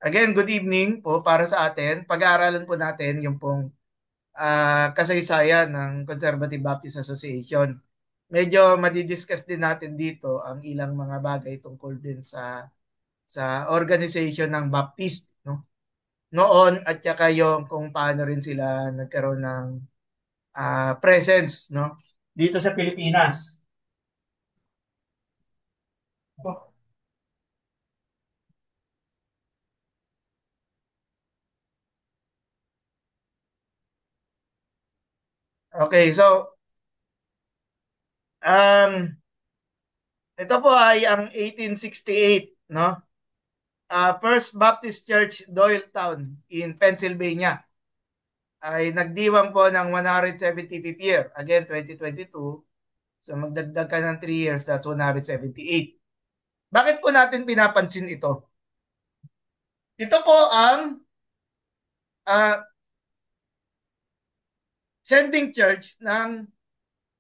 Again, good evening po para sa atin. Pag-aaralan po natin yung pong kasaysayan ng Conservative Baptist Association. Medyo madidiscuss din natin dito ang ilang mga bagay tungkol din sa organization ng Baptist, no? Noon at saka yung kung paano rin sila nagkaroon ng presence, no? Dito sa Pilipinas. Okay, so um, ito po ay ang 1868, no? First Baptist Church, Doylestown in Pennsylvania ay nagdiwang po ng 175th year. Again, 2022. So magdagdag ka ng 3 years, that's 178. Bakit po natin pinapansin ito? Ito po ang uh, sending church ng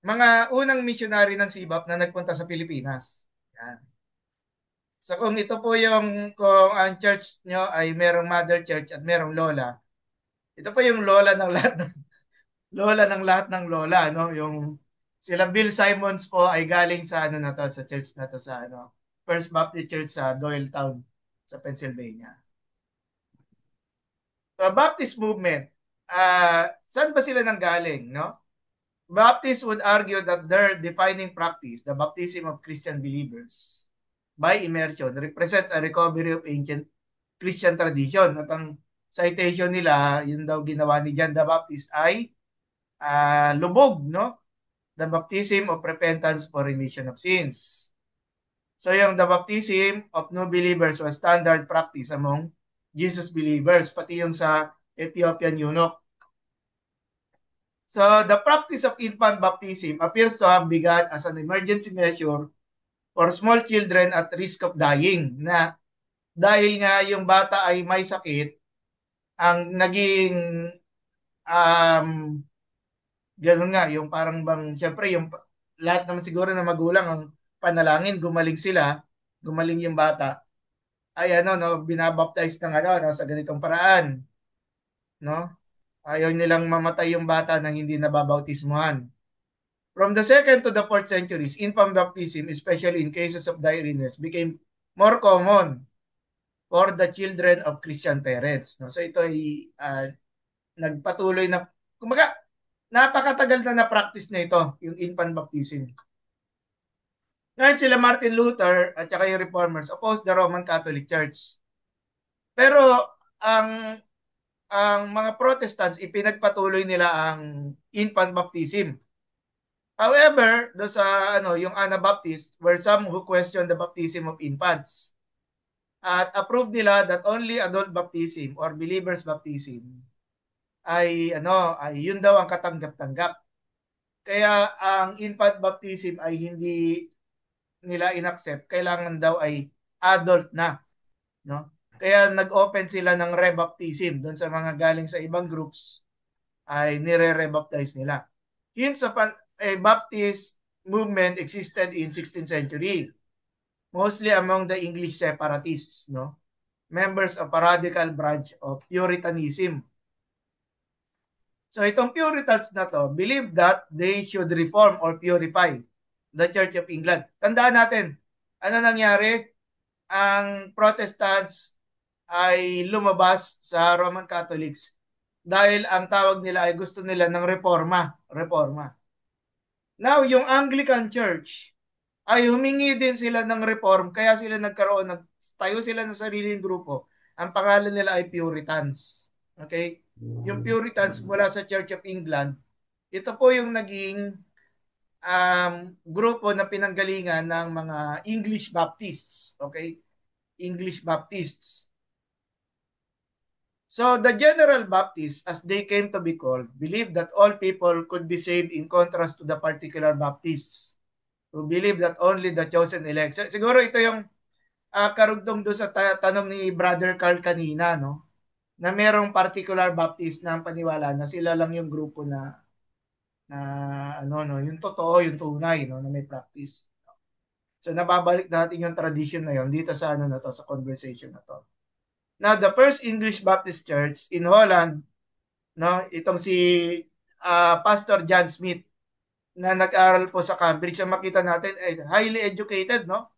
mga unang missionary ng SIBAP na nagpunta sa Pilipinas. Yan. So kung ito po yung, kung ang church nyo ay merong mother church at merong lola, ito po yung lola ng lahat ng lola ng lahat ng lola, no? Yung sila Bill Simons po ay galing sa ano na to, sa church na to sa ano, First Baptist Church sa Doylestown sa Pennsylvania. So, Baptist movement, saan ba sila nanggaling, no? Baptists would argue that their defining practice, the baptism of Christian believers by immersion, represents a recovery of ancient Christian tradition. At ang citation nila, yun daw ginawa ni John the Baptist ay lubog, no? The baptism of repentance for remission of sins. So yung the baptism of new believers was standard practice among Jesus believers, pati yung sa Ethiopian eunuch. So the practice of infant baptism appears to have begun as an emergency measure for small children at risk of dying, na dahil nga yung bata ay may sakit, ang naging um, gano'n nga, yung parang bang, syempre, yung lahat naman siguro na magulang ang panalangin, gumaling sila, gumaling yung bata, ay ano, no, binabaptize ng ano, no, sa ganitong paraan, no? Ayaw nilang mamatay yung bata nang hindi nababautismuhan. From the second to the fourth centuries, infant baptism, especially in cases of dire illness, became more common for the children of Christian parents. No? So ito ay nagpatuloy na, kumaga, napakatagal na na-practice na ito, yung infant baptism. Ngayon sila Martin Luther at saka yung Reformers opposed the Roman Catholic Church. Pero ang mga Protestants ipinagpatuloy nila ang infant baptism. However, do sa ano, yung Anabaptist were some who question the baptism of infants at approved nila that only adult baptism or believers baptism ay ano, ay yun daw ang katanggap-tanggap. Kaya ang infant baptism ay hindi nila inaccept, kailangan daw ay adult na, no? Kaya nag-open sila ng rebaptism doon sa mga galing sa ibang groups ay nire-rebaptize nila. Yun sa Baptist movement existed in 16th century, mostly among the English separatists, no? Members of a radical branch of Puritanism. So itong Puritans na to believe that they should reform or purify the Church of England. Tandaan natin, ano nangyari? Ang Protestants ay lumabas sa Roman Catholics dahil ang tawag nila ay gusto nila ng reforma. Reforma. Now, yung Anglican Church ay humingi din sila ng reform, kaya sila nagkaroon, tayo sila ng sariling grupo. Ang pangalan nila ay Puritans. Okay? Yung Puritans mula sa Church of England, ito po yung naging grupo na pinanggalingan ng mga English Baptists. Okay? English Baptists. So the General Baptists, as they came to be called, believed that all people could be saved, in contrast to the particular Baptists who believe that only the chosen elect. So, siguro ito yung karugtong doon sa tanong ni Brother Carl kanina, no? Na merong particular Baptist na ang paniwala na sila lang yung grupo na ano, no, yung totoo, yung tunay, no, na may practice. So nababalik natin yung tradition na yon dito sa ano na to, sa conversation na to. Now, the first English Baptist Church in Holland, no, itong si Pastor John Smith na nag-aral po sa Cambridge, ang makita natin ay highly educated, no?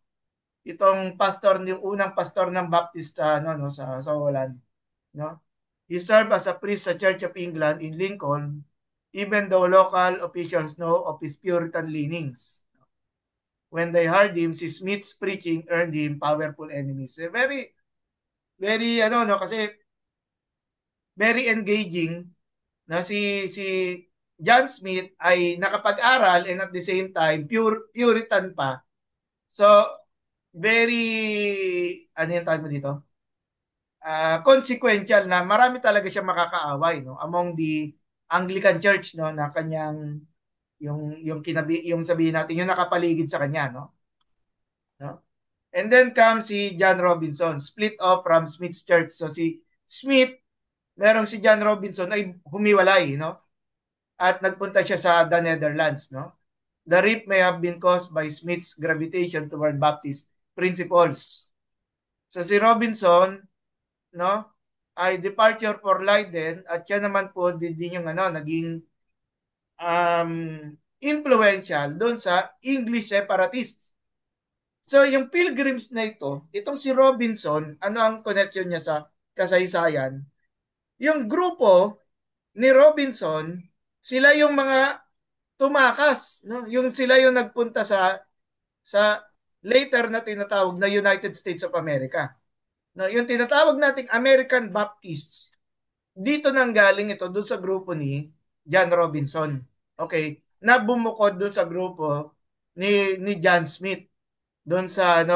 Itong pastor, yung unang pastor ng Baptist no, sa Holland, no? He served as a priest sa Church of England in Lincoln, even though local officials know of his Puritan leanings. When they heard him, si Smith's preaching earned him powerful enemies. Very, very, no, kasi very engaging na si John Smith ay nakapag-aral and at the same time Puritan pa. So very ano yung tawag mo dito? Consequential na marami talaga siya makakaaway no among the Anglican Church no na kanyang yung kinabi yung sabihin natin yung nakapaligid sa kanya no. And then comes si John Robinson, split off from Smith's Church. So si Smith, merong si John Robinson ay humiwalay no at nagpunta siya sa the Netherlands, no? The rift may have been caused by Smith's gravitation toward Baptist principles. So si Robinson, no, ay departure for Leiden at siya naman po din yung naging um, influential doon sa English separatists. So yung pilgrims na ito, itong si Robinson, ano ang connection niya sa kasaysayan? Yung grupo ni Robinson, sila yung mga tumakas, no? Yung sila yung nagpunta sa later na tinatawag na United States of America. No, yung tinatawag nating American Baptists, dito nang galing ito doon sa grupo ni John Robinson. Okay, na bumukod doon sa grupo ni John Smith doon sa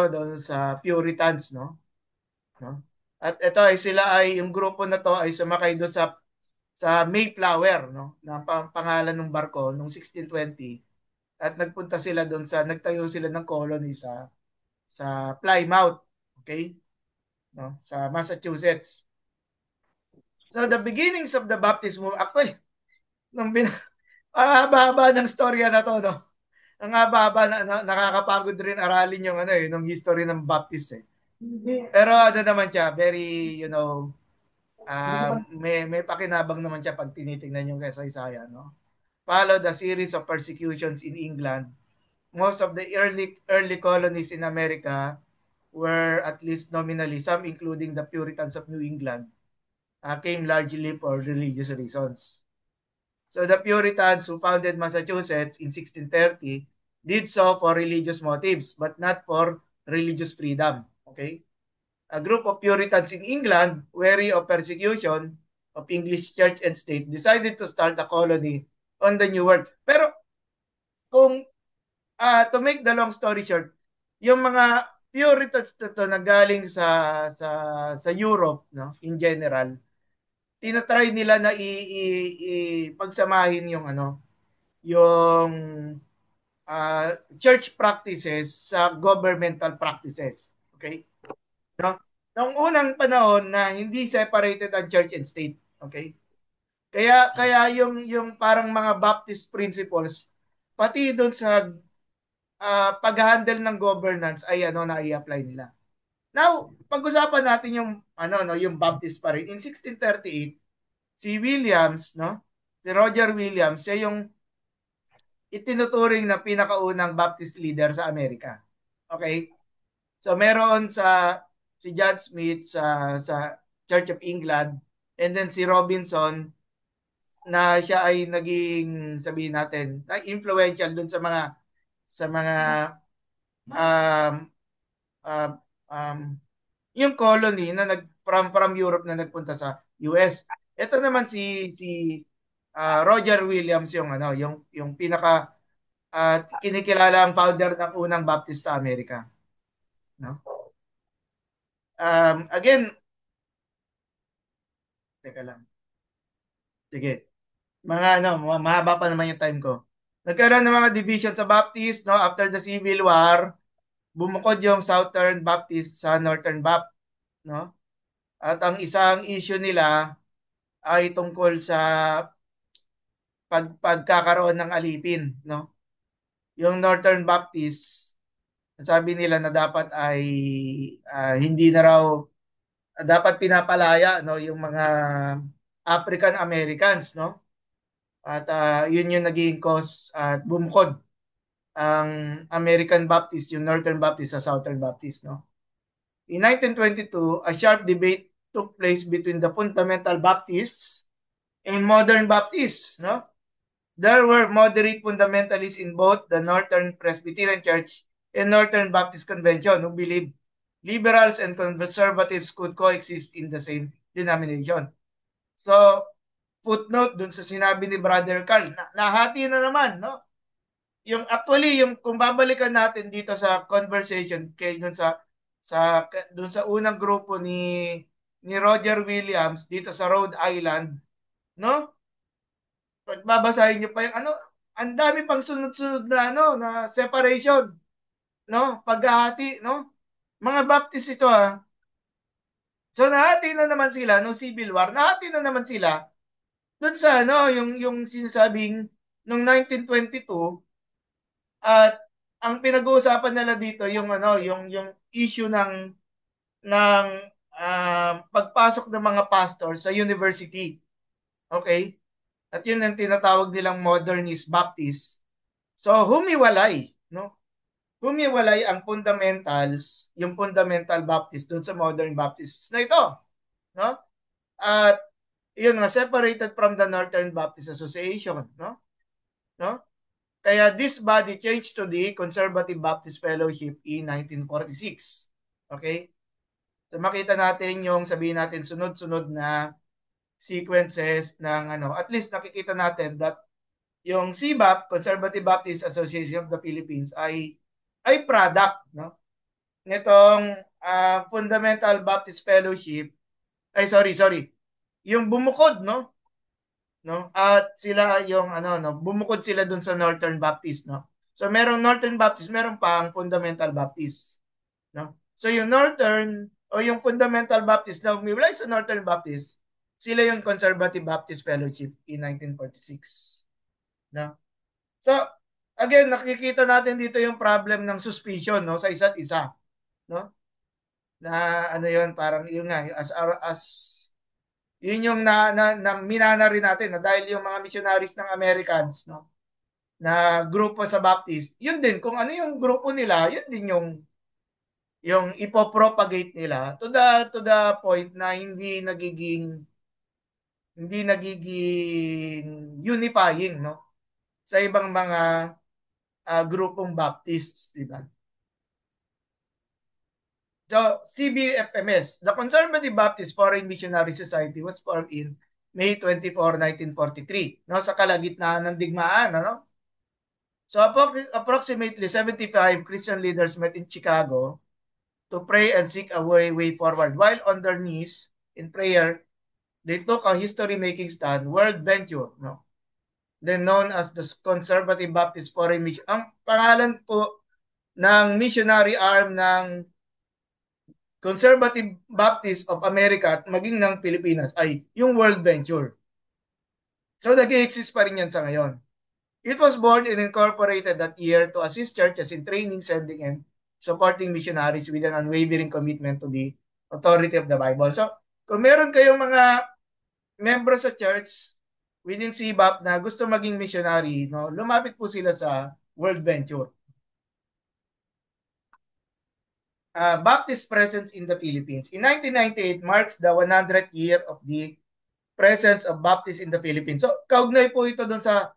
Puritans no. At ito ay sila ay yung grupo na to ay sumakay doon sa Mayflower no, na pangalan ng barko noong 1620 at nagtayo sila ng colony sa Plymouth, okay? No, sa Massachusetts. So the beginnings of the Baptist movement, actually, nung haba-haba ng storya na to, no? Ang haba-haba nakakapagod rin aralin yung yung history ng Baptist eh. Pero ano naman siya, very, may pakinabang naman siya pag tinitingnan yung kasaysayan, no? Followed a series of persecutions in England. Most of the early colonies in America were at least nominally, some including the Puritans of New England, came largely for religious reasons. So the Puritans who founded Massachusetts in 1630 did so for religious motives, but not for religious freedom. Okay? A group of Puritans in England, wary of persecution of English church and state, decided to start a colony on the New World. Pero kung to make the long story short, yung mga Puritans na galing sa Europe, no, in general, tinatry nila na pagsamahin yung church practices sa governmental practices. Okay? No? Noong unang panahon na hindi separated ang church and state. Okay? Kaya yung parang mga Baptist principles pati doon sa pag-handle ng governance ay na i-apply nila. Now, pag-usapan natin yung yung Baptist pa rin. In 1638, si Williams, no? Si Roger Williams, siya yung itinuturing na pinakaunang Baptist leader sa Amerika. Okay? So meron si John Smith sa Church of England and then si Robinson na siya ay naging sabihin natin, na influential dun sa mga um, uh, um, yung colony na from Europe na nagpunta sa US. Ito naman si Roger Williams yung yung pinaka kinikilala ang founder ng unang Baptist sa Amerika, no? Again, teka lang. Sige. Mahaba pa naman yung time ko. Nagkaroon ng mga division sa Baptist, no, after the Civil War, bumukod yung Southern Baptist sa Northern Baptist, no? At ang isang issue nila ay tungkol sa pagkakaroon ng alipin, no? Yung Northern Baptist, sabi nila na dapat ay hindi na raw dapat pinapalaya no yung mga African Americans no at yun yung naging cause at bumukod ang American Baptist yung Northern Baptist sa Southern Baptist no. In 1922 a sharp debate took place between the fundamental Baptists and modern Baptists no. There were moderate fundamentalists in both the Northern Presbyterian Church and Northern Baptist Convention who believed liberals and conservatives could coexist in the same denomination. So, footnote dun sa sinabi ni Brother Carl, nahati na naman, no? Yung actually yung kung babalikan natin dito sa conversation kay dun sa unang grupo ni Roger Williams dito sa Rhode Island, no? Pagbabasahin niyo pa yung ano, ang dami pang sunod-sunod na ano na separation, no? Paghahati, no? Mga Baptist ito ha. So nahati na naman sila no Civil War. Nahati na naman sila doon sa ano yung sinasabing nung 1922 at ang pinag-uusapan nila dito yung ano yung issue ng pagpasok ng mga pastor sa university. Okay? At yun ang tinatawag nilang modernist Baptist. So humiwalay, no? Humiwalay ang fundamentals, yung fundamental Baptist doon sa modern Baptists na ito, no? At yun nga separated from the Northern Baptist Association, no? No? Kaya this body changed to the Conservative Baptist Fellowship in 1946. Okay? So makita natin yung sabihin natin sunod-sunod na sequences ng ano, at least nakikita natin that yung CBAP, Conservative Baptist Association of the Philippines ay product, no? Nitong Fundamental Baptist Fellowship, ay sorry, yung bumukod, no? No? At sila yung ano no, bumukod sila dun sa Northern Baptist, no. So merong Northern Baptist, meron pa ang Fundamental Baptist, no. So yung Northern o yung Fundamental Baptist na umiwalay sa Northern Baptist, sila yung Conservative Baptist Fellowship in 1946, no. So again, nakikita natin dito yung problem ng suspicion no sa isa't isa, no. Na ano yun, parang yun nga as yun yung na minana rin natin na dahil yung mga missionaries ng Americans no na grupo sa Baptist yun din kung ano yung grupo nila yun din yung ipopropagate nila to the point na hindi nagiging unifying no sa ibang mga grupong Baptists, di ba? So, CBFMS, the Conservative Baptist Foreign Missionary Society was formed in May 24, 1943, no, sa kalagitnaan ng digmaan, ano? So, approximately 75 Christian leaders met in Chicago to pray and seek a way forward. While on their knees in prayer, they took a history-making stand, World Venture, no? Then known as the Conservative Baptist Foreign Mission. Ang pangalan po ng missionary arm ng Conservative Baptist of America at maging ng Pilipinas ay yung World Venture. So nag-exist pa rin yan sa ngayon. It was born and incorporated that year to assist churches in training, sending, and supporting missionaries with an unwavering commitment to the authority of the Bible. So kung meron kayong mga membro sa church within CBAP na gusto maging missionary, no, lumapit po sila sa World Venture. Baptist presence in the Philippines. In 1998 marks the 100th year of the presence of Baptist in the Philippines. So, kaugnay po ito doon sa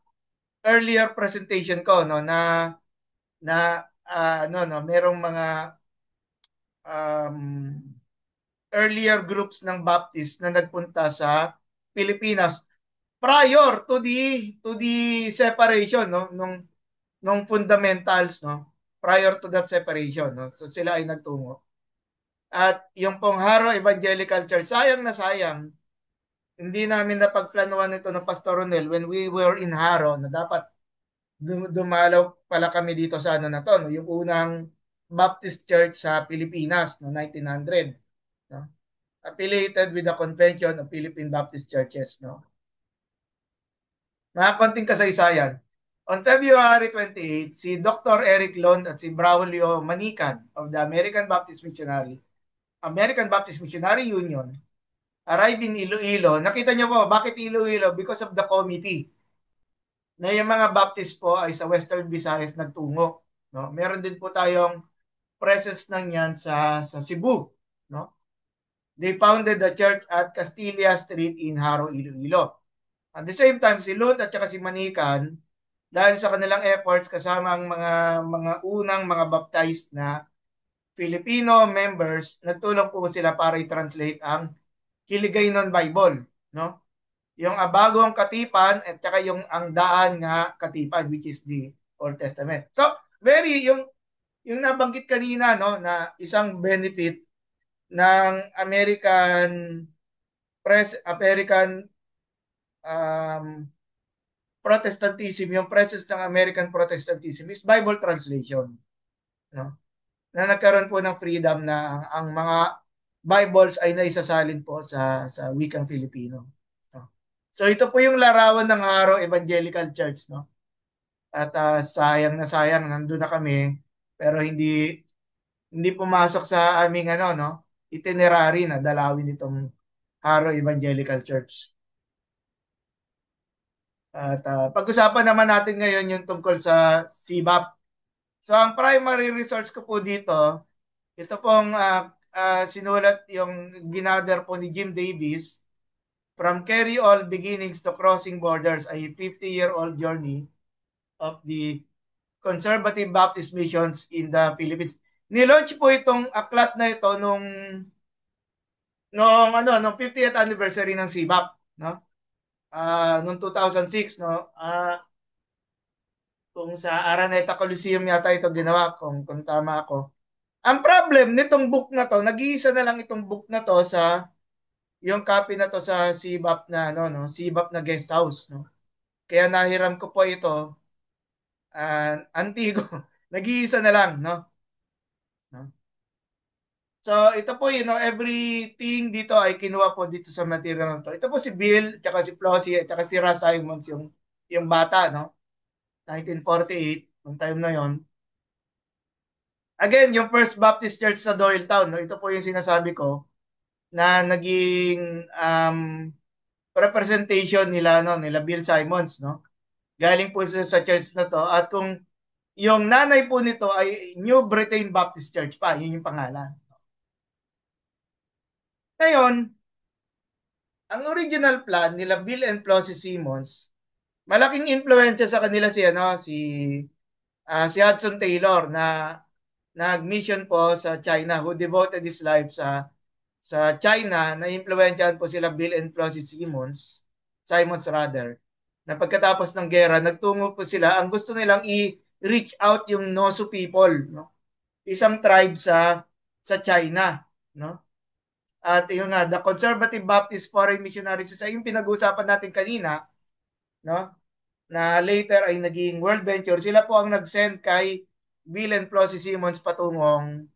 earlier presentation ko no na merong mga um, earlier groups ng Baptist na nagpunta sa Pilipinas prior to the separation no nung fundamentals no prior to that separation no so sila ay nagtungo. At yung pong Haro Evangelical Church, sayang na sayang, hindi namin napagplanuhan ito ng Pastor Ronel when we were in Haro na dapat dumalaw pala kami dito sa ano na to, no? Yung unang Baptist Church sa Pilipinas no 1900, no? Affiliated with the Convention of Philippine Baptist Churches, no. Mga konting kasaysayan. On February 28, si Dr. Eric Lond at si Braulio Manican of the American Baptist Missionary American Baptist Missionary Union arrived in Iloilo. Nakita niyo po, bakit Iloilo? Because of the committee na yung mga Baptist po ay sa Western Visayas nagtungo. No? Meron din po tayong presence ng yan sa Cebu. No? They founded the church at Castilla Street in Haro, Iloilo. At the same time, si Lut at saka si Manikan, dahil sa kanilang efforts kasama ang mga unang mga baptized na Filipino members, nagtulong po sila para i-translate ang Hiligaynon Bible, no? Yung Abagong Katipan at saka yung ang Daan nga Katipan, which is the Old Testament. So, very yung nabanggit kanina, no, na isang benefit ng American um, Protestantism, yung presence ng American Protestantism is Bible translation, no? Na nagkaroon po ng freedom na ang mga Bibles ay naisasalin po sa wikang Filipino. No? So ito po yung larawan ng Haro Evangelical Church, no? At sayang na sayang nandoon na kami pero hindi pumasok sa aming ano, no, itinerary na dalawin itong Haro Evangelical Church. At pag-usapan naman natin ngayon yung tungkol sa CBAP. So ang primary resource ko po dito, ito pong sinulat yung ginather po ni Jim Davis, From Carry All Beginnings to Crossing Borders, a 50-year-old journey of the Conservative Baptist Missions in the Philippines. Nilaunch po itong aklat na ito nung 50th anniversary ng CBAP, no? Noong 2006, no? Kung sa Araneta Coliseum yata ito ginawa, kung tama ako. Ang problem nitong book na to, nag-iisa na lang itong book na to sa yung copy na to sa CBAP na ano, no, CBAP na guest house, no. Kaya nahiram ko po ito, antigo. Nag-iisa na lang, no. No? So ito po yun, no, everything dito ay kinuha po dito sa material na to. Ito po si Bill, tsaka si Flossie, at tsaka si Russ Simons, yung bata, no. 1948, yung time na yon. Again, yung First Baptist Church sa Doylestown, no, ito po yung sinasabi ko na naging representation nila no nila Bill Simons, no. Galing po sa church na to at kung yung nanay po nito ay New Britain Baptist Church pa, yun yung pangalan. Ngayon, ang original plan nila Bill and Flossie Simmons, malaking impluwensya sa kanila si Hudson Taylor na nag-mission po sa China, who devoted his life sa China, na impluwensyahan po sila Bill and Flossie Simons rather, na pagkatapos ng gera, nagtungo po sila, ang gusto nilang i-reach out yung Nosu people, no? Isang tribe sa China, no? At yung nga, the Conservative Baptist Foreign Missionary Society, yung pinag-uusapan natin kanina, no? Na later ay naging World Venture, sila po ang nag-send kay Bill and Flossie Simmons patungong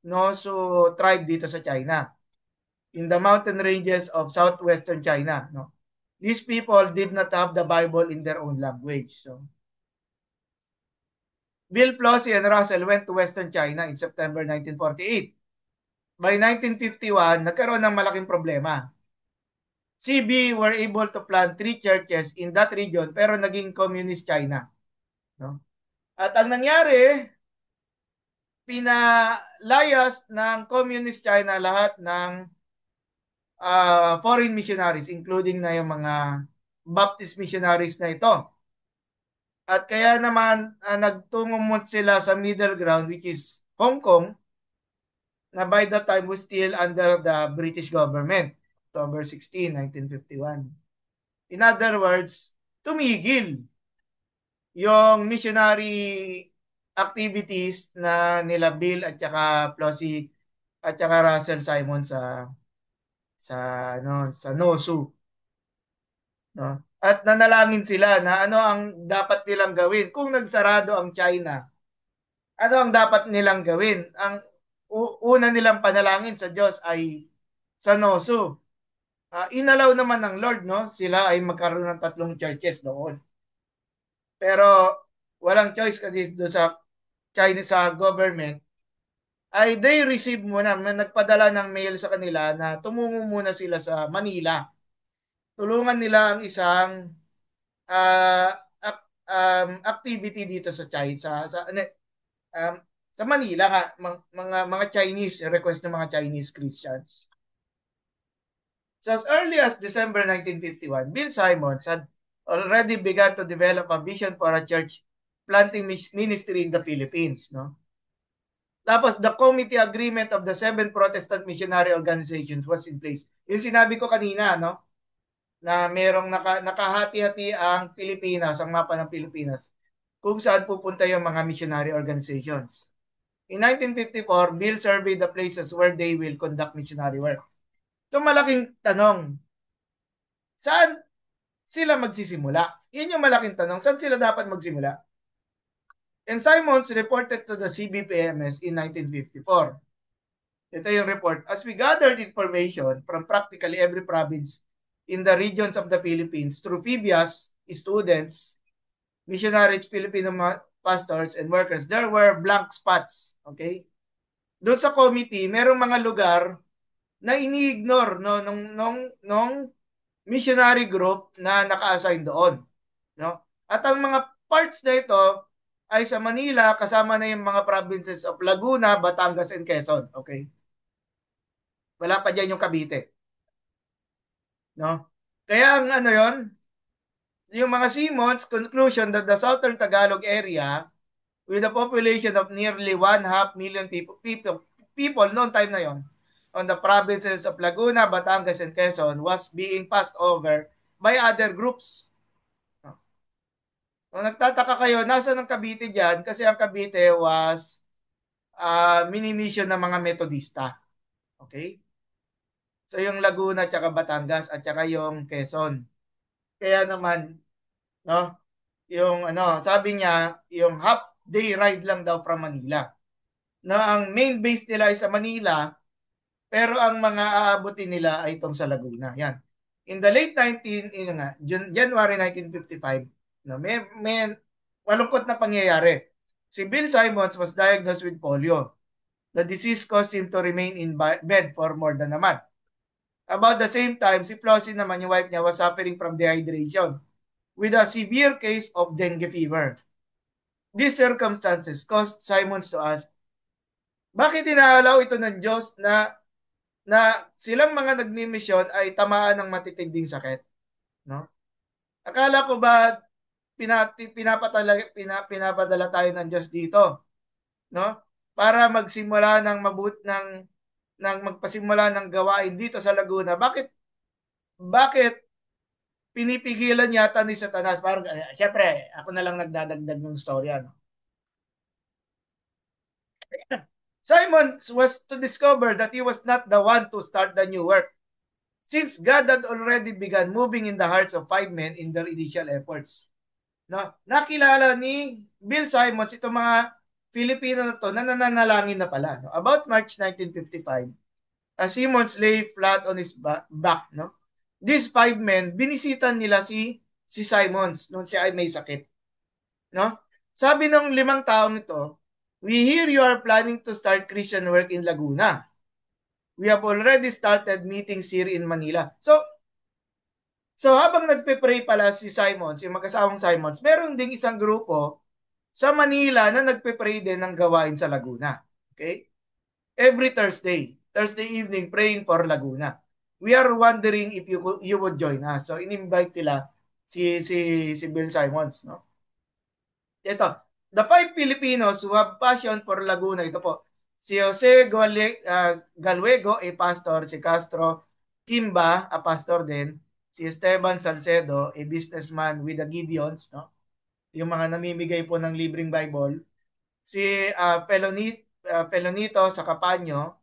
Nosu tribe dito sa China, in the mountain ranges of southwestern China, no? These people did not have the Bible in their own language. So, Bill Flossie and Russell went to Western China in September 1948. By 1951, nagkaroon ng malaking problema. CB were able to plant 3 churches in that region pero naging communist China. No? At ang nangyari, pinalayas ng communist China lahat ng foreign missionaries, including na yung mga Baptist missionaries na ito. At kaya naman nagtungumot sila sa middle ground, which is Hong Kong, na by that time was still under the British government, October 16, 1951. In other words, tumigil yung missionary activities na nila Bill at saka Flossie at saka Russell Simon sa sa Nosu, no? At nanalangin sila na ano ang dapat nilang gawin kung nagsarado ang China. Ano ang dapat nilang gawin? Ang una nilang panalangin sa Diyos ay sa Nosu. Inalaw naman ng Lord, no? Sila ay magkaroon ng 3 churches doon. Pero walang choice kasi doon sa Chinese sa government ay they receive muna, may nagpadala ng mail sa kanila na tumungo muna sila sa Manila. Tulungan nila ang isang uh, activity dito sa China, um, sa Manila nga, mga Chinese, request ng mga Chinese Christians. So as early as December 1951, Bill Simons had already begun to develop a vision for a church planting ministry in the Philippines. No? Tapos the committee agreement of the 7 Protestant missionary organizations was in place. Yung sinabi ko kanina, no? Na merong nakahati-hati ang Pilipinas, ang mapa ng Pilipinas, kung saan pupunta yung mga missionary organizations. In 1954, Bill surveyed the places where they will conduct missionary work. So malaking tanong, saan sila magsisimula? Yun yung malaking tanong, saan sila dapat magsimula? And Simons reported to the CBPMS in 1954. Ito yung report. As we gathered information from practically every province in the regions of the Philippines through PHIBIAS, students, missionaries, Filipino pastors, and workers, there were blank spots. Okay? Doon sa committee, merong mga lugar na ini-ignore no, nung missionary group na naka-assign doon. No? At ang mga parts na ito ay sa Manila, kasama na yung mga provinces of Laguna, Batangas, and Quezon. Okay? Wala pa dyan yung Cavite. No? Kaya ang ano yon, yung mga Simons conclusion that the Southern Tagalog area with a population of nearly 1/2 million people noong time na yon on the provinces of Laguna, Batangas, and Quezon was being passed over by other groups. Kung nagtataka kayo, nasa ng Cavite dyan? Kasi ang Cavite was mini-mission ng mga Metodista. Okay? So yung Laguna at Batangas at saka yung Quezon. Kaya naman, no, yung ano, sabi niya, yung half day ride lang daw from Manila. Na ang main base nila ay sa Manila, pero ang mga aabutin nila ay itong sa Laguna. Yan. In the late 19, January 1955, no, may malungkot na pangyayari. Si Bill Simons was diagnosed with polio. The disease caused him to remain in bed for more than a month. About the same time, si Flossie naman, yung wife niya, was suffering from dehydration with a severe case of dengue fever. These circumstances caused Simons to ask, bakit inaalaw ito ng Diyos na silang mga nagmimisyon ay tamaan ng matitinding sakit? No? Akala ko ba pinapadala tayo ng Diyos dito, no? Para magsimula ng magpasimula ng gawain dito sa Laguna. Bakit pinipigilan yata ni Satanas? Parang syempre, ako na lang nagdadagdag ng storya, no? Simon was to discover that he was not the one to start the new work, since God had already begun moving in the hearts of 5 men in their initial efforts. No? Nakilala ni Bill Simons itong mga Filipino na to na nananalangin na pala. No? About March 1955, as Simons lay flat on his back, no? These 5 men, binisitan nila si Simons nung siya ay may sakit. No? Sabi ng 5 taong ito, we hear you are planning to start Christian work in Laguna. We have already started meetings here in Manila. So habang nagpe-pray pala si Simons, yung mag-asawang Simons, meron ding isang grupo sa Manila na nagpe-pray din ng gawain sa Laguna. Okay? Every Thursday evening, praying for Laguna. We are wondering if you would join us. So in-invite nila si Bill Simons, no? Ito, the 5 Filipinos who have passion for Laguna, ito po, si Jose Galwego, a pastor, si Castro Kimba, a pastor din, si Esteban Salcedo, a businessman with the Gideons, no? Yung mga namimigay po ng libreng Bible, si Pelonito sa Capaño,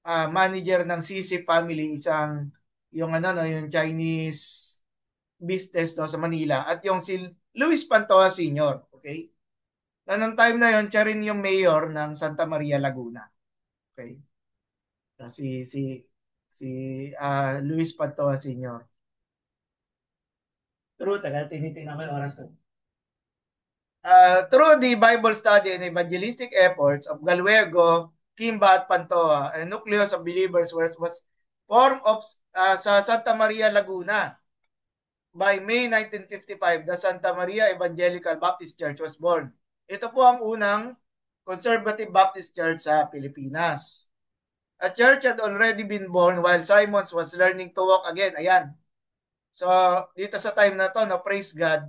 manager ng Sisip family, isang yung yung Chinese business no sa Manila, at yung si Luis Pantoja Sr. Okay? Na nung time na yon, siya rin yung mayor ng Santa Maria Laguna. Okay? Si Luis Pantoja Sr. True, tagal tinitingnan ko yung oras ko. Through the Bible study and evangelistic efforts of Galwego Kimba at Pantoa. A nucleus of believers was formed of sa Santa Maria, Laguna. By May 1955, the Santa Maria Evangelical Baptist Church was born. Ito po ang unang conservative Baptist church sa Pilipinas. A church had already been born while Simons was learning to walk again. Ayan. So, dito sa time na to, no, praise God,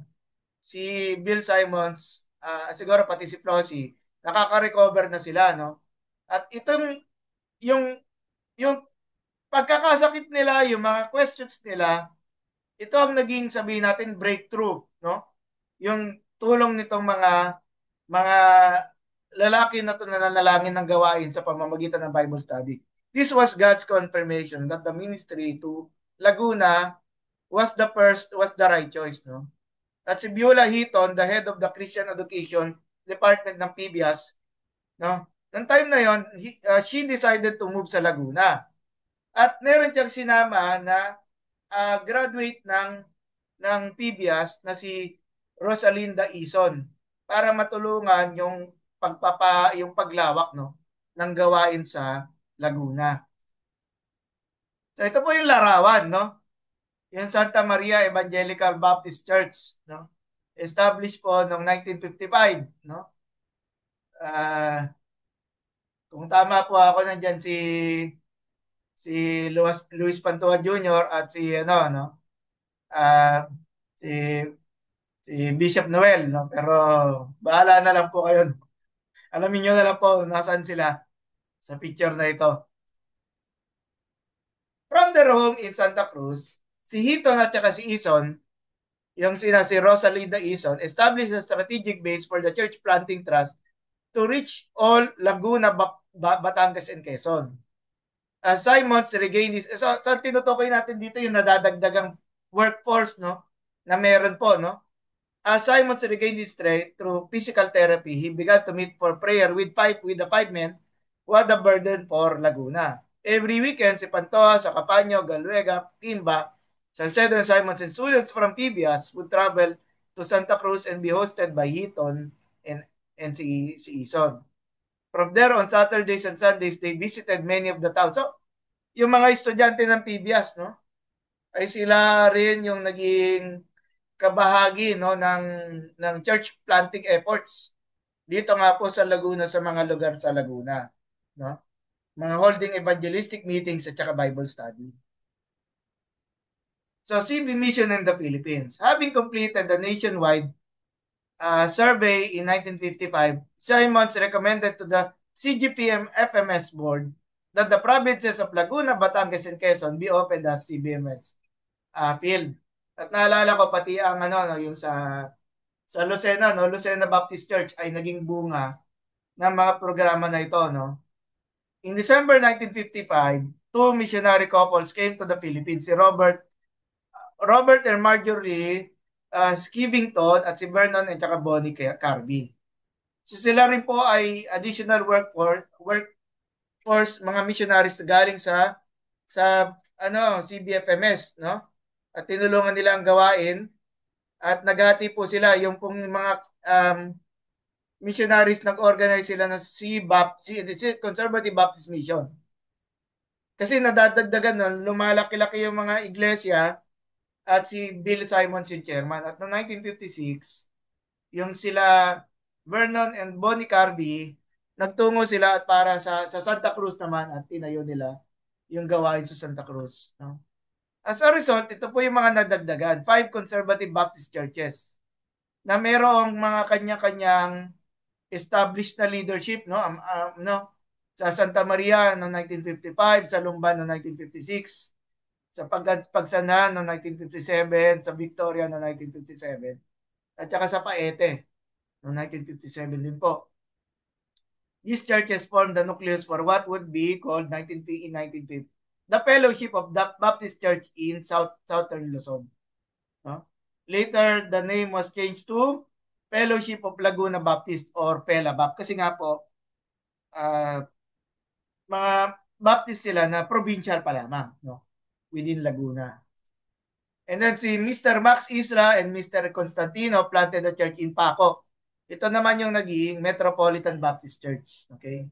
si Bill Simons, siguro pati si Flossie, nakaka-recover na sila, no? At itong, yung, yung pagkakasakit nila, yung mga questions nila, ito ang naging, sabihin natin, breakthrough, no? Yung tulong nitong mga lalaki na to na nanalangin ng gawain sa pamamagitan ng Bible study. This was God's confirmation that the ministry to Laguna was the right choice, no? At si Beulah Heaton, the head of the Christian Education Department ng PBIAS, no? Noong time na yon, she decided to move sa Laguna. At meron siyang sinama na graduate ng PBIAS na si Rosalinda Ison para matulungan yung paglawak, no, ng gawain sa Laguna. So ito po yung larawan, no? Yung Santa Maria Evangelical Baptist Church, no? Established po noong 1955, no? Kung tama po ako, nandiyan si Luis Pantua Jr. at si ano, no? Uh, si si Bishop Noel, no? Pero bahala na lang po kayo. Alamin niyo na lang po nasaan sila sa picture na ito. From their home in Santa Cruz, si Hiton at saka si Ison, yung si Rosalinda Ison, established a strategic base for the church planting trust to reach all Laguna, Batangas, and Quezon. Simons regained this. So tinutukoy natin dito yung nadadagdagang workforce, no, na meron po, no. Simons regained his strength through physical therapy. He began to meet for prayer with the 5 men who had a burden for Laguna. Every weekend, si Pantoja, Sacapaño, Galwega, Quimba, Salcedo, and Simons and students from PBIAS would travel to Santa Cruz and be hosted by Hiton and si Ison. From there, on Saturdays and Sundays, they visited many of the towns. So, yung mga estudyante ng PBIAS, no, ay sila rin yung naging kabahagi, no, ng church planting efforts dito nga po sa Laguna, sa mga lugar sa Laguna, no, mga holding evangelistic meetings at saka Bible study. So CB Mission in the Philippines, having completed the nationwide survey in 1955, Simons recommended to the CGPM FMS board that the provinces of Laguna, Batangas, and Quezon be opened as CBMS field. At naalala ko pati ang ano, no, yung sa Lucena, no, Lucena Baptist Church ay naging bunga ng mga programa na ito, no. In December 1955, two missionary couples came to the Philippines, si Robert and Marjorie Skivington at si Vernon at saka Bonnie Carby. So sila rin po ay additional workforce mga missionaries na galing sa CBFMS, no? At tinulungan nila ang gawain at naghati po sila yung pong mga missionaries, nag-organize sila ng Conservative Baptist Mission. Kasi nadadagdagan nun, lumalaki-laki yung mga iglesia at si Bill Simons yung chairman. At noong 1956, yung sila Vernon and Bonnie Carby, nagtungo sila at para sa Santa Cruz naman at tinayo nila yung gawain sa Santa Cruz. No? As a result, ito po yung mga nadagdagan. 5 conservative Baptist churches na mayroong mga kanya-kanyang established na leadership, no? No? Sa Santa Maria noong 1955, sa Lumban noong 1956, sa Pagsanhan noong 1957, sa Victoria noong 1957, at saka sa Paete noong 1957 din po. These churches formed the nucleus for what would be called in 1950 the Fellowship of the Baptist Church in Southern Luzon. No? Later, the name was changed to Fellowship of Laguna Baptist or PELABAP kasi nga po mga Baptist sila na provincial pa lamang, no, within Laguna. And then si Mr. Max Isla and Mr. Constantino planted a church in Paco. Ito naman yung naging Metropolitan Baptist Church. Okay?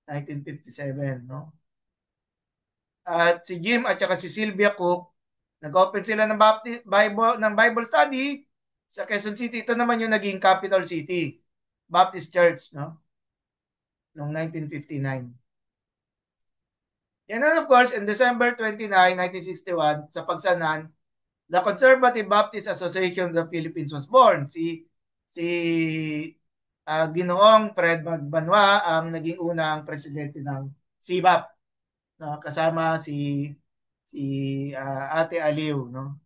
1957, no? At si Jim at saka si Sylvia Cook, nag-open sila ng Bible study sa Quezon City. Ito naman yung naging capital city, Baptist Church, no? Noong 1959. And then of course, in December 29, 1961, sa Pagsanan, the Conservative Baptist Association of the Philippines was born. Si Ginoong Fred Magbanwa ang naging unang presidente ng CBAP, no? Kasama si Ate Aliw, no?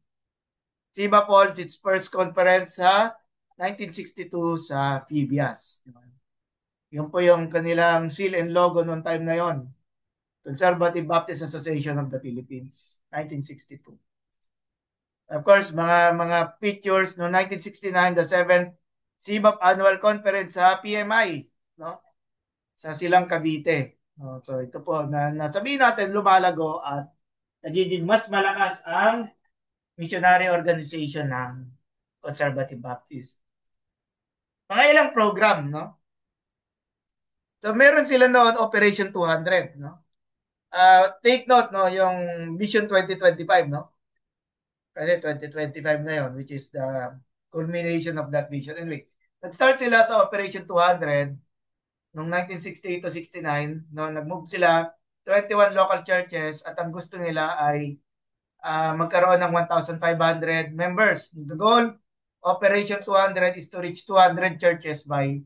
CBAP holds its first conference sa 1962 sa Phibias. Yun po yung kanilang seal and logo noong time na yon. Conservative Baptist Association of the Philippines, 1962. Of course, mga pictures no 1969, the 7th CBAP Annual Conference sa PMI, no? Sa Silang Cavite. No? So ito po na nasabihin natin lumalago at nagiging mas malakas ang missionary organization ng Conservative Baptist. Mga ilang program, no? So meron sila noon Operation 200, no? Take note, no, yung Vision 2025, no? Kasi 2025 na yon, which is the culmination of that vision. Anyway, nag-start sila sa Operation 200 noong 1968 to 69, no, nag-move sila 21 local churches at ang gusto nila ay magkaroon ng 1,500 members. The goal, Operation 200 is to reach 200 churches by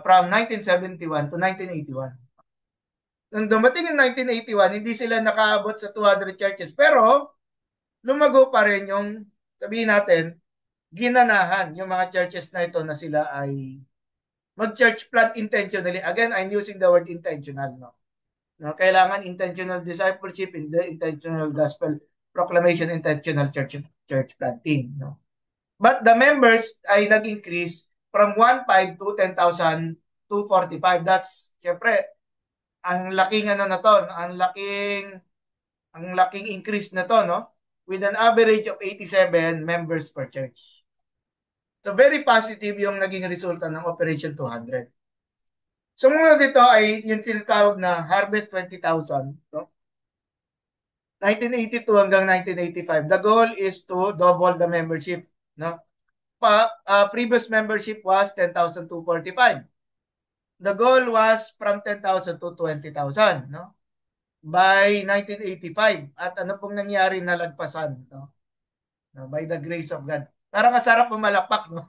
from 1971 to 1981. Nung dumating yung 1981, hindi sila nakaabot sa 200 churches. Pero, lumago pa rin yung, sabihin natin, ginanahan yung mga churches na ito na sila ay mag-church plant intentionally. Again, I'm using the word intentional. No, kailangan intentional discipleship, intentional gospel proclamation, intentional church planting. No? But the members ay nag-increase from 1,500 to 10,000 to 45. That's, syempre, ang laking ano na to, ang laking increase na to, no? With an average of 87 members per church. So very positive yung naging resulta ng Operation 200. So muna dito ay yung tinatawag na Harvest 20,000, no? 1982 hanggang 1985. The goal is to double the membership, no? Previous membership was 10,245. The goal was from 10,000 to 20,000, no? By 1985. At ano pong nangyari, nalagpasan, no? By the grace of God. Parang masarap pumalakpak, no?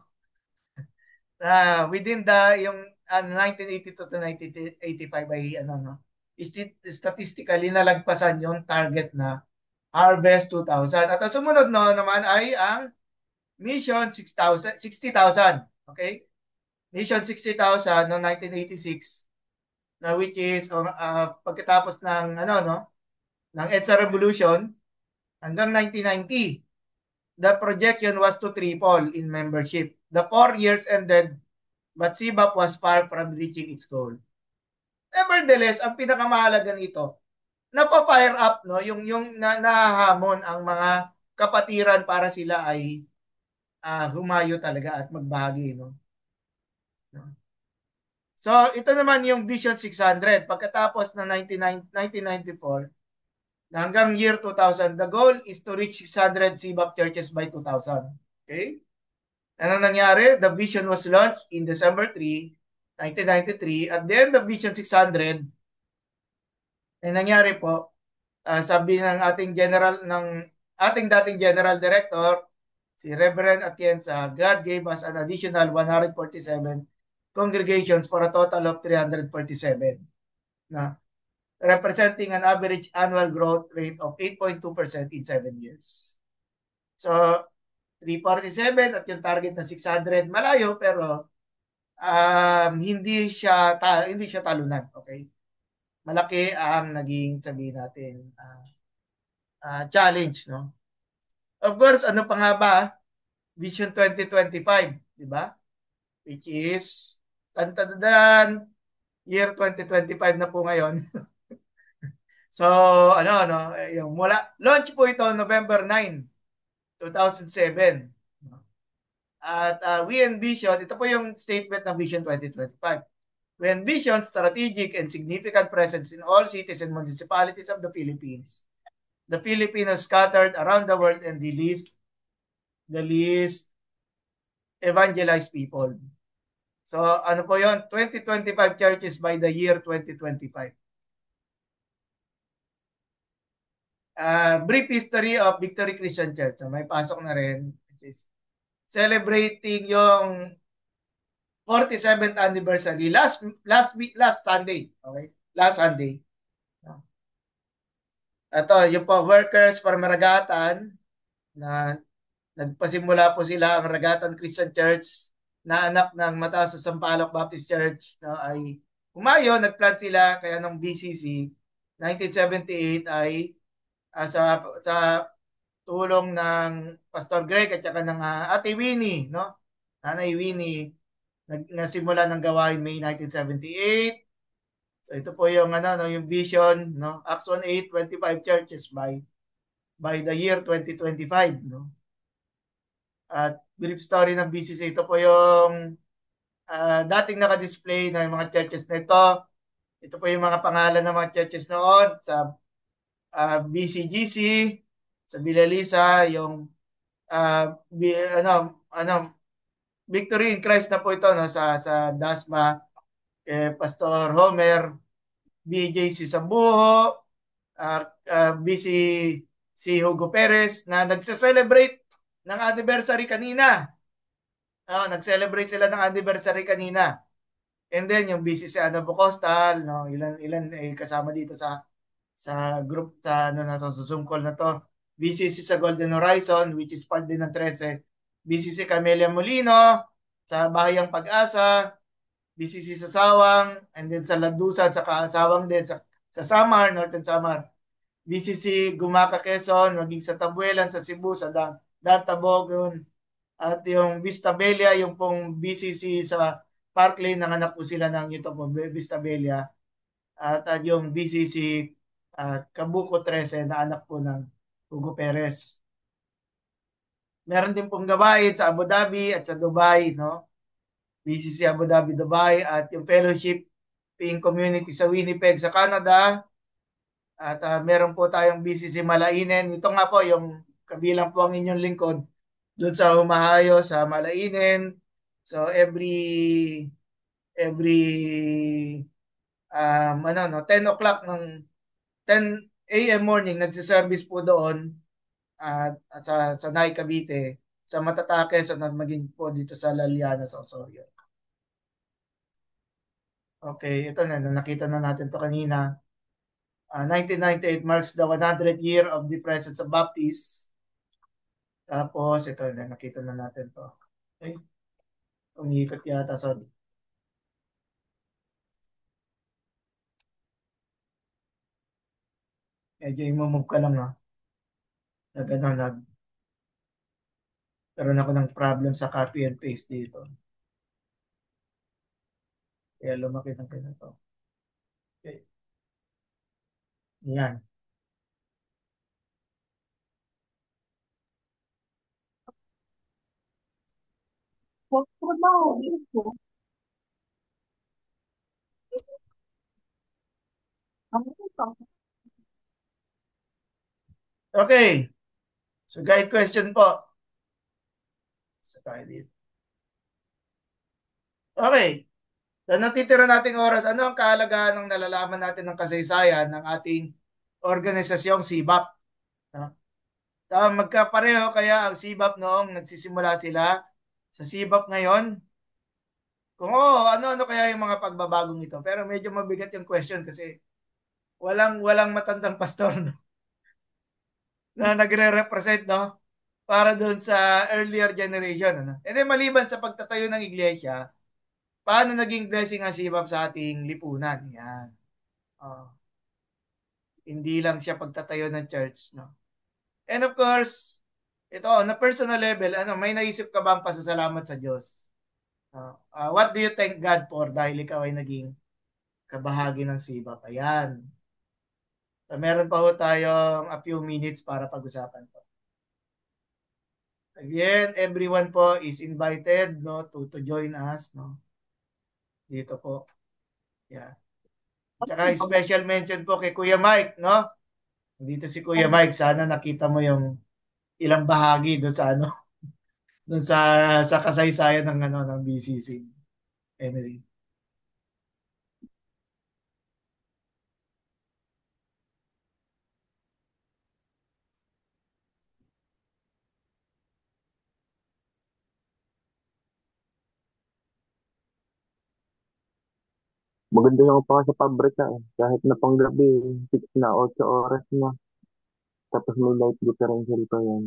Within yung 1982 to 1985 ay ano, no? Statistically nalagpasan yung target na Harvest 2,000. At ang sumunod no naman ay ang Mission 6,000, 60,000. Okay? Mission 60,000 no 1986 na which is pagkatapos ng ano no ng EDSA Revolution hanggang 1990. The projection was to triple in membership. The 4 years ended but CBAP was far from reaching its goal. Nevertheless, ang pinakamahalaga nito, napa-fire up no yung nahahamon ang mga kapatiran para sila ay humayo talaga at magbahagi, no. So, ito naman yung Vision 600. Pagkatapos ng 1994 hanggang year 2000, the goal is to reach 600 CBAP churches by 2000. Okay? Ano nangyari? The vision was launched in December 3, 1993. At the end of Vision 600, ay nangyari po, sabi ng ating dating General Director, si Reverend Atienza, God gave us an additional 147 congregations for a total of 347 na representing an average annual growth rate of 8.2% in 7 years. So, 347 at yung target na 600, malayo pero hindi siya talunan, okay? Malaki ang naging sabihin natin challenge, no? Of course, ano pa nga ba? Vision 2025, di ba? Which is tantadadan year 2025 na po ngayon. So, yung launch po ito November 9, 2007. At we envision, ito po yung statement ng Vision 2025. when vision, strategic, and significant presence in all cities and municipalities of the Philippines. The Filipinos scattered around the world and the least evangelized people. So ano po yon? 2025 churches by the year 2025. Brief history of Victory Christian Church. So, may pasok na rin. Which is celebrating yung 47th anniversary last Sunday. Okay? Last Sunday. Ito, yung po, Workers for Maragatan, na nagpasimula po sila ang Ragatan Christian Church na anak ng Mataas sa Sampaloc Baptist Church na ay humayo, nagplant sila kaya nung BCC 1978 ay sa tulong ng Pastor Greg at saka ng Ate Winnie, no? Nanay Winnie, nasimula ng gawain May 1978. So ito po yung no, yung vision, no? Acts 1:8, 25 churches by the year 2025, no? At brief story ng BCC, ito po yung dating naka-display na yung mga churches na ito. Ito po yung mga pangalan ng mga churches noon sa BCGC, sa Bilalisa, yung ano, Victory in Christ na po ito no, sa Dasma, Pastor Homer, BJC Sambuho, BC si Hugo Perez na nagse-celebrate ng anniversary kanina. Nag-celebrate sila ng anniversary kanina. And then yung BCC Anabo Coastal, no, ilan kasama dito sa group sa ano na to, sa Zoom call na to. BCC sa Golden Horizon which is part din ng 13. BCC Camelia Molino sa Bahayang Pag-asa, BCC sa Sawang, and then sa Landusan sa Sawang din sa Samar, Northern Samar. BCC Gumaca Quezon, maging sa Tabuelan sa Cebu sa Dantabog yun. At yung Vista Bella, yung pong BCC sa Parklane, nanganak po sila ng ito po, Vista Bella. At yung BCC Kabuko 13 na anak po ng Hugo Perez. Meron din pong gawain sa Abu Dhabi at sa Dubai, no? BCC Abu Dhabi, Dubai, at yung fellowship in community sa Winnipeg sa Canada. At meron po tayong BCC Malainen. Ito nga po yung kabilang po ang inyong lingkod doon sa Humahayo sa Malainen. So every 10 o'clock ng 10 a.m. morning nagse-service po doon sa Nay Cavite, sa Matatakes at maging po dito sa Laliana sa Osorio. Okay, ito na nakita na natin to kanina. 1998 marks the 100th year of the presence of Baptist. Tapos ito na nakita na natin to. Okay. Umiikot yata, sorry. Medyo imumove ka lang Nagkaroon ako ng problem sa copy and paste dito. Kaya lumaki ng ganito. Okay. Yan. Okay. So guide question po. Sa tayo dito. Okay. Sa natitira nating oras, ano ang kahalagahan ng nalalaman natin ng kasaysayan ng ating organisasyong SIBAP? No? Magkapareho kaya ang SIBAP noong nagsisimula sila sa SIBAP ngayon? Kung oo, ano kaya yung mga pagbabagong ito? Pero medyo mabigat yung question kasi walang matandang pastor no? Na nagre-represent no para doon sa earlier generation ano. And then maliban sa pagtatayo ng iglesia, paano naging blessing ang SIBAP sa ating lipunan? Yan. Oh, hindi lang siya pagtatayo ng church no. And of course, ito na personal level, may naisip ka bang pasasalamat sa Diyos? What do you thank God for dahil ikaw ay naging kabahagi ng SIBAP? Ayan. So, meron pa ho tayong a few minutes para pag-usapan po. Again, everyone po is invited no to join us no. Dito po. Yeah. Tsaka special mention po kay Kuya Mike, no? Dito si Kuya Mike, sana nakita mo yung ilang bahagi doon sa ano, doon sa kasaysayan ng ano ng BCC. Anyway. Maganda yung pa sa pabrika eh. Kahit na panggabi, 6 na, 8 oras na. Tapos may light differential pa yan.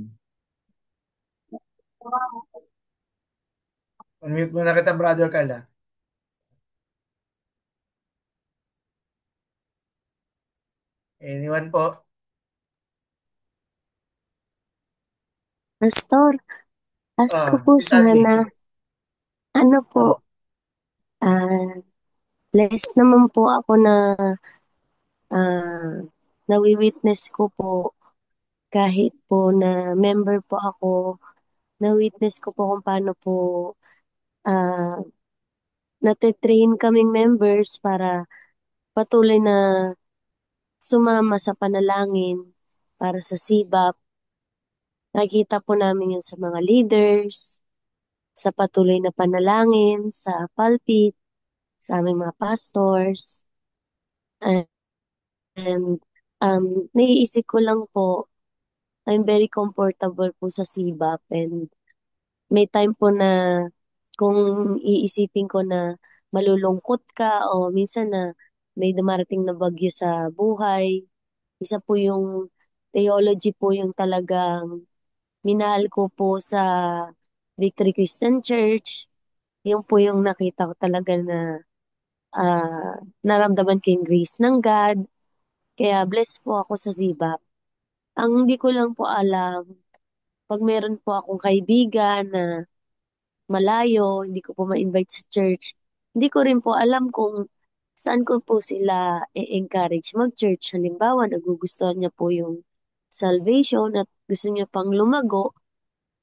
Unmute muna kita, Brother Carla. Anyone po? Pastor, ask ko po Si Sandy. sana, ano po, Oh, ah, blessed naman po ako na ah, nawi-witness ko po kahit po na member po ako, na-witness ko po kung paano po ah, nate-train kaming members para patuloy na sumama sa panalangin para sa SIBAP. Nakikita po namin yun sa mga leaders, sa patuloy na panalangin, sa pulpit, sa aming mga pastors. And naiisip ko lang po, I'm very comfortable po sa CBAP and may time po na kung iisipin ko na malulungkot ka o minsan na may dumarating na bagyo sa buhay, isa po yung theology po yung talagang minahal ko po sa Victory Christian Church. Yung po yung nakita ko talaga na naramdaman ko yung grace ng God. Kaya blessed po ako sa ZIBAP. Ang hindi ko lang po alam, pag meron po akong kaibigan na malayo, hindi ko po ma-invite sa church, hindi ko rin po alam kung saan ko po sila i-encourage mag-church. Halimbawa, nagugustuhan niya po yung salvation at gusto niya pang lumago,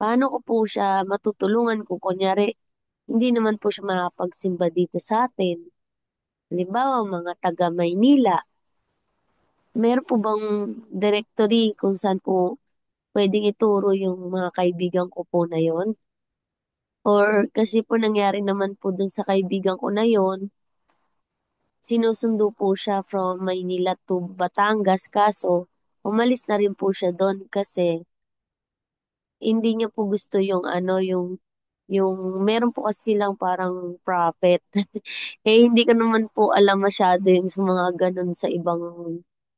paano ko po siya matutulungan kung kunyari, hindi naman po siya makapagsimba dito sa atin. Halimbawa, mga taga Maynila, meron po bang directory kung saan po pwedeng ituro yung mga kaibigan ko po na yon. Or kasi po nangyari naman po dun sa kaibigan ko na yon, sinusundo po siya from Maynila to Batangas kaso umalis na rin po siya doon kasi hindi niya po gusto yung ano yung meron po kasi silang parang prophet. Eh hindi ko naman po alam masyado yung sa mga ganun sa ibang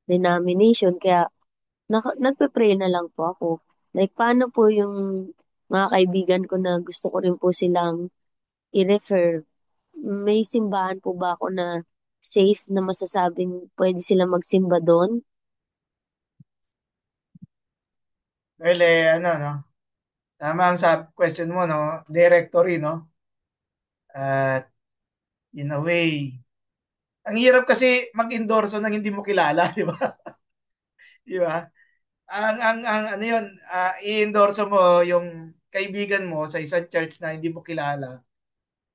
denomination kaya nagpe-pray na lang po ako. Like, paano po yung mga kaibigan ko na gusto ko rin po silang i-refer? May simbahan po ba ako na safe na masasabing pwede silang magsimba doon? well, ano, no? Tama ang sa question mo, no? Directory, no? At in a way, ang hirap kasi mag-endorso ng hindi mo kilala, di ba? Di ba? Ang ano yun, i-endorso mo yung kaibigan mo sa isang church na hindi mo kilala.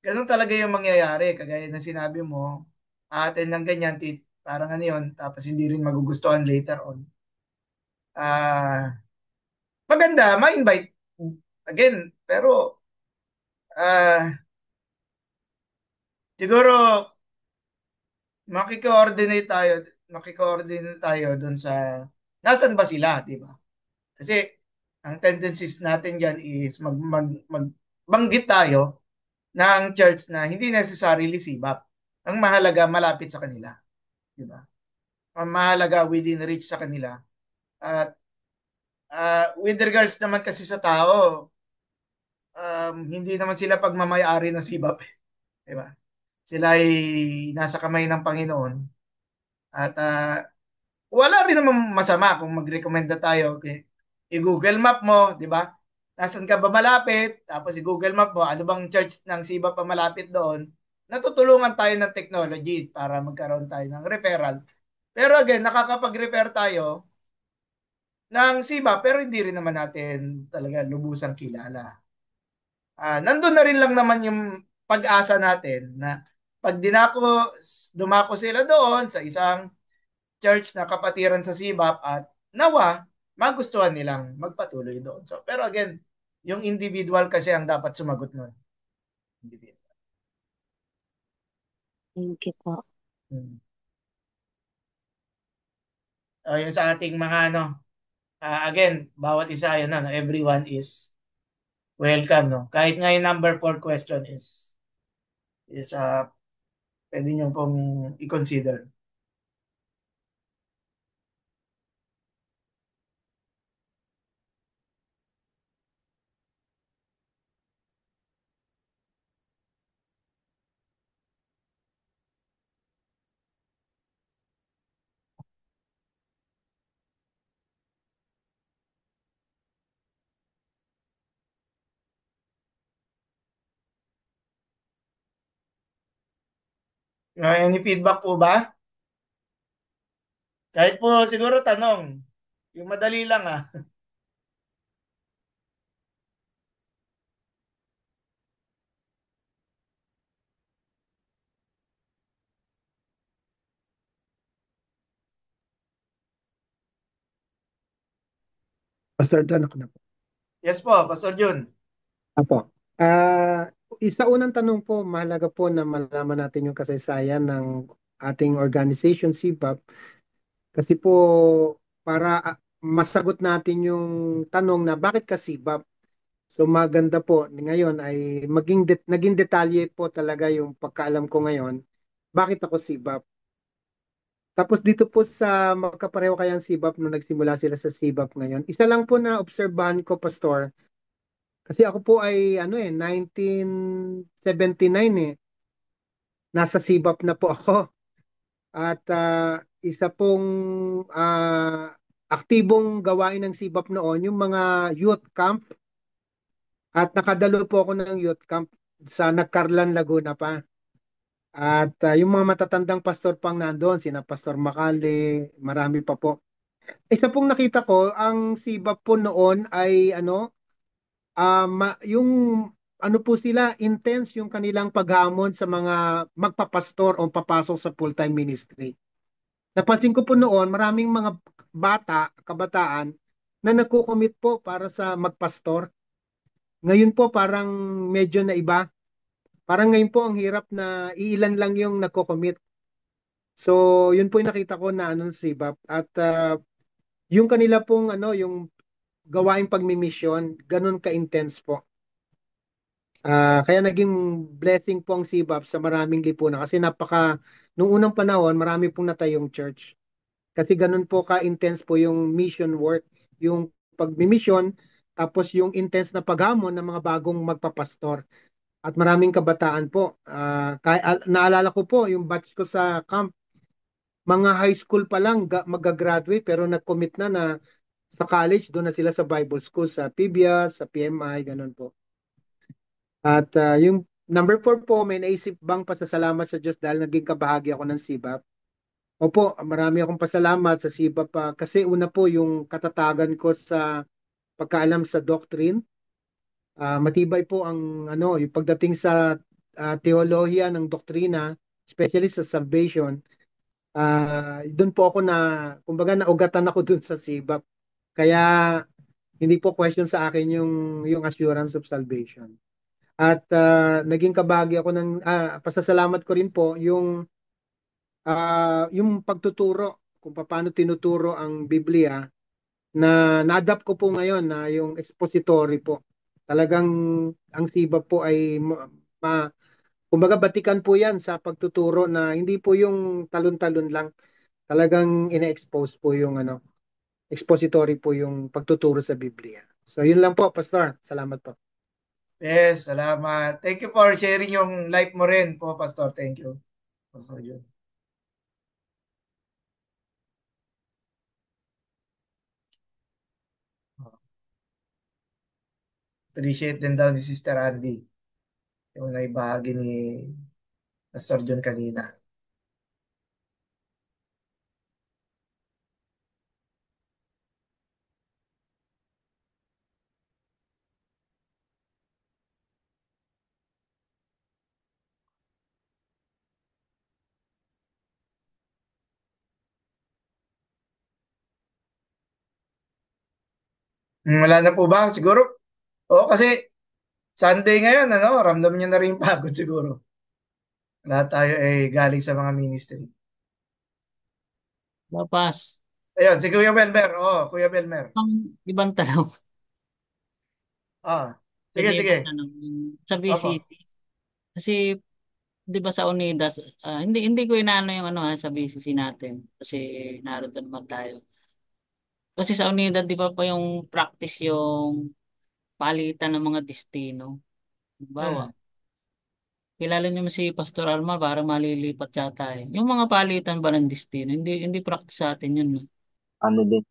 Ganun talaga yung mangyayari. Kagaya ng sinabi mo, atin ng ganyan, parang ano yun, tapos hindi rin magugustuhan later on. Ah, maganda, ma-invite again, pero siguro makiko-coordinate tayo doon sa nasan ba sila, di ba? Kasi ang tendencies natin diyan is magbanggit tayo ng church na hindi necessarily sibap. Ang mahalaga malapit sa kanila, di ba? Ang mahalaga within reach sa kanila. At with regards naman kasi sa tao, hindi naman sila pagmamayari ng sibap, di ba? Sila ay nasa kamay ng Panginoon at wala rin naman masama kung mag-recommenda tayo. Okay? I-Google Map mo, di ba? Nasaan ka ba malapit? Tapos i-Google Map mo, ano bang church ng SIBA pa malapit doon? Natutulungan tayo ng technology para magkaroon tayo ng referral. Pero again, nakakapag-refer tayo ng SIBA pero hindi rin naman natin talaga lubusang kilala. Nandun na rin lang naman yung pag-asa natin na Pag dumako sila doon sa isang church na kapatiran sa CBAP at nawa, magustuhan nilang magpatuloy doon. So, pero again, yung individual kasi ang dapat sumagot nun. Individual. Thank you po. Hmm. Yung sa ating mga ano, again, bawat isa yun, no? Everyone is welcome. No? Kahit nga yung number 4 question is pwede nyo pong i-consider. Any feedback po ba? Kahit po siguro tanong. Yung madali lang ah. Pastor Don, ako na po. Yes po, Pastor Jun. Apo. Isa unang tanong po, mahalaga po na malaman natin yung kasaysayan ng ating organization, CBAP. Kasi po, para masagot natin yung tanong na bakit ka CBAP? So maganda po ngayon ay naging detalye po talaga yung pagkaalam ko ngayon. Bakit ako CBAP? Tapos dito po sa magkapareho kayang CBAP nung nagsimula sila sa CBAP ngayon. Isa lang po na obserbahan ko, Pastor, kasi ako po ay 1979 nasa CBAP na po ako. At isa pong aktibong gawain ng CBAP noon yung mga youth camp, at nakadalo po ako ng youth camp sa Nagcarlan, Laguna pa. At yung mga matatandang pastor pang nandoon, sina Pastor Macale, marami pa po. Isa pong nakita ko, ang CBAP po noon ay yung ano po sila, intense yung kanilang paghamon sa mga magpapastor o papasok sa full-time ministry. Napansin ko po noon, maraming mga kabataan na nagko-commit po para sa magpastor. Ngayon po parang medyo na iba. Parang ngayon po ang hirap na iilan lang yung nagko-commit. So, yun po yung nakita ko na ano sa SIBAP. At yung kanila pong yung gawaing pagmimisyon, ganun ka-intense po. Kaya naging blessing po ang CBAP sa maraming lipunan kasi nung unang panahon, marami pong natayong church. Kasi ganun po ka-intense po yung mission work, yung pagmimisyon, tapos yung intense na paghamon ng mga bagong magpapastor. At maraming kabataan po. Naalala ko po, yung batch ko sa camp, mga high school pa lang mag-graduate pero nag-commit na sa college, doon na sila sa Bible school, sa PBIAS, sa PMI, ganun po. At yung number 4 po, may naisip bang pasasalamat sa Diyos dahil naging kabahagi ako ng SIBAP? Opo, marami akong pasalamat sa SIBAP kasi una po yung katatagan ko sa pagkaalam sa doctrine. Matibay po ang yung pagdating sa teolohiya ng doktrina, especially sa salvation. Doon po ako kumbaga naugatan ako doon sa SIBAP. Kaya hindi po question sa akin yung assurance of salvation. At naging kabahagi ako ng pasasalamat ko rin po yung pagtuturo kung paano tinuturo ang Biblia na na-adapt ko po ngayon na yung expository po. Talagang ang SIBA po ay kumbaga batikan po yan sa pagtuturo na hindi po yung talon-talon lang. Talagang ina-expose po yung expository po yung pagtuturo sa Biblia. So yun lang po, Pastor. Salamat po. Yes, salamat. Thank you for sharing yung life mo rin po, Pastor. Thank you. Pastor Jun. Appreciate din daw ni Sister Andy yung naibahagi ni Pastor Jun kanina. Wala na po ba? Siguro. Oo, kasi Sunday ngayon, ano, ramdam niyo na rin yung pagod siguro. Lahat tayo ay galing sa mga ministry. Lapas. Ayun, si Kuya Belmer. Oo, Kuya Belmer. Ang ibang tanong. Ah, sige, Sige, ibang sige. tanong. Sa Opo. BCC. Kasi, di ba sa Unidas, hindi ko inaano yung ano ha, sa BCC natin. Kasi naroon naman tayo. Kasi sa Unidad, di ba pa yung practice yung palitan ng mga destino. Bawa, Hmm. kilala niyo mo si Pastor Alma, parang malilipat yata eh. Yung mga palitan ba ng destino, hindi practice sa atin yun. No? Ano din,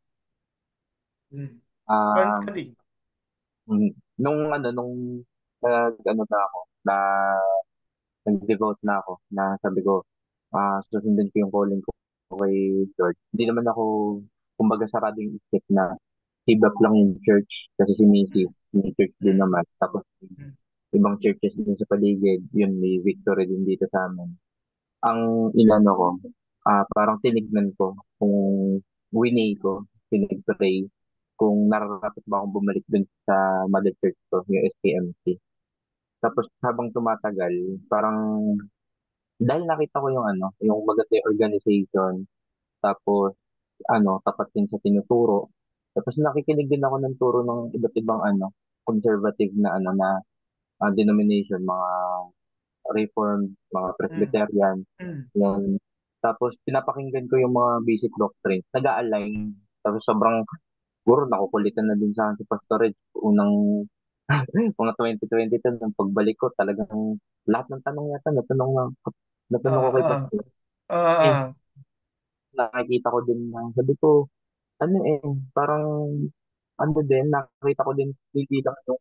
Hmm. ah, Kading. nung ano na ako, na nag-devote na ako, na sabi ko, susundin ko yung calling ko kay Lord. Hindi naman ako, kumbaga sarado yung isip na hibap lang yung church kasi si Missy, Hmm. yung church din Hmm. naman. Tapos Hmm. ibang churches din sa paligid, yun may victory din dito sa amin. Ang inano ko, parang tinignan ko kung winay ko, pinag-pray, kung nararapat ba akong bumalik dun sa mother church ko, yung SKMC. Tapos habang tumatagal, parang dahil nakita ko yung ano, yung maganda yung organization, tapos ano, tapat din sa tinuturo. Tapos nakikinig din ako ng turo ng iba't ibang ano, conservative na ano na denomination, mga Reformed, mga Hmm. Presbyterian, Hmm. yan. Tapos pinapakinggan ko yung mga basic doctrines, nag-a-align. Tapos sobrang, siguro nakukulitan na din sa akin si Pastor Reg. Unang, mga 2022, nung pagbalik ko, talagang lahat ng tanong yata, natanong ko Ah, kay ah, Pastor. Eh, ah, nakikita ko din na, sabi ko, ano eh, parang, ano din, nakita ko din, hindi lang yung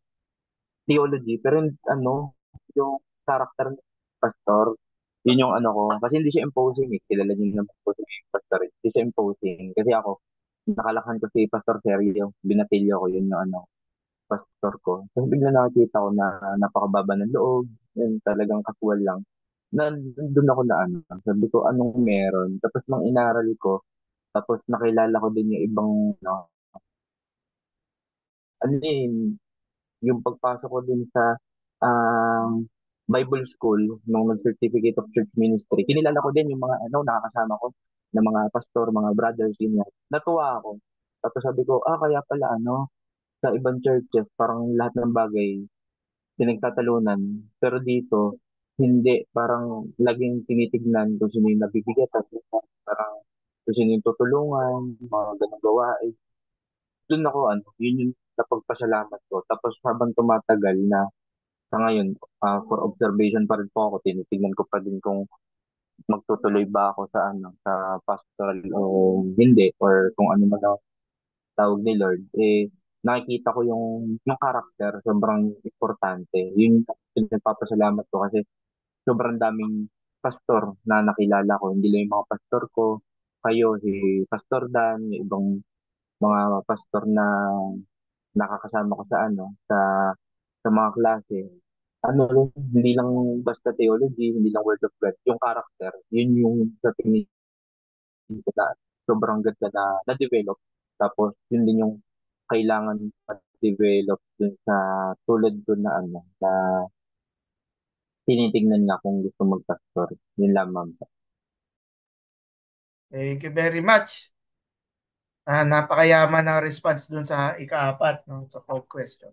theology, pero yung, ano, yung character ng pastor, yun yung ano ko, kasi hindi siya imposing eh, kilala niyo naman po si pastor, eh. Hindi siya imposing, kasi ako, nakalakhan ko si Pastor Sergio, binatilyo ko, yun yung ano, pastor ko. Tapos bigla nakakita ko na napakababa ng loob, yun talagang casual lang. Doon ako na ano, sabi ko anong meron. Tapos nang inaral ko, tapos nakilala ko din yung ibang, ano yun, yung pagpasok ko din sa Bible School nung nag-certificate of church ministry, kinilala ko din yung mga ano, nakakasama ko na mga pastor, mga brothers, yun yan. Natuwa ako. Tapos sabi ko, kaya pala ano, sa ibang churches, parang lahat ng bagay pinagtatalunan. Pero dito, hindi. Parang laging tinitignan kung sino yung nabibigyan. Tapos parang kung sino yung tutulungan, mga ganang gawain. Doon ako, ano, yun yung napagpasalamat ko. Tapos habang tumatagal na sa ngayon, for observation pa rin po ako, tinitignan ko pa din kung magtutuloy ba ako sa ano, sa pastoral o hindi, or kung ano man ang tawag ni Lord, eh, nakikita ko yung karakter, sobrang importante. Yun yung nagpapasalamat ko kasi sobrang daming pastor na nakilala ko. Hindi lang yung mga pastor ko, kayo, si Pastor Dan, yung ibang mga pastor na nakakasama ko sa ano, sa mga klase. Ano, hindi lang basta theology, hindi lang word of God, yung character, yun yung sa tingin ko na sobrang ganda na na-develop. Tapos, yun din yung kailangan ma-develop dun sa tulad ko na ano, na tinitingnan nga kung gusto mag-pastor. Yun lamang. thank you very much. Napakayaman ng response dun sa ikaapat, no, sa fourth question.